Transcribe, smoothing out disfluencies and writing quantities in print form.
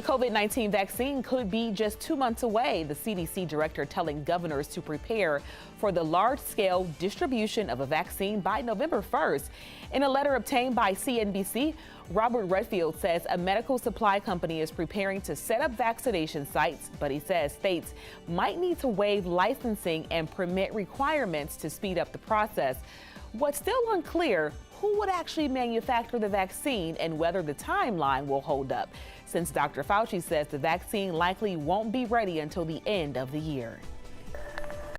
A COVID-19 vaccine could be just 2 months away. The CDC director telling governors to prepare for the large-scale distribution of a vaccine by November 1st. In a letter obtained by CNBC, Robert Redfield says a medical supply company is preparing to set up vaccination sites, but he says states might need to waive licensing and permit requirements to speed up the process. What's still unclear, who would actually manufacture the vaccine and whether the timeline will hold up, since Dr. Fauci says the vaccine likely won't be ready until the end of the year.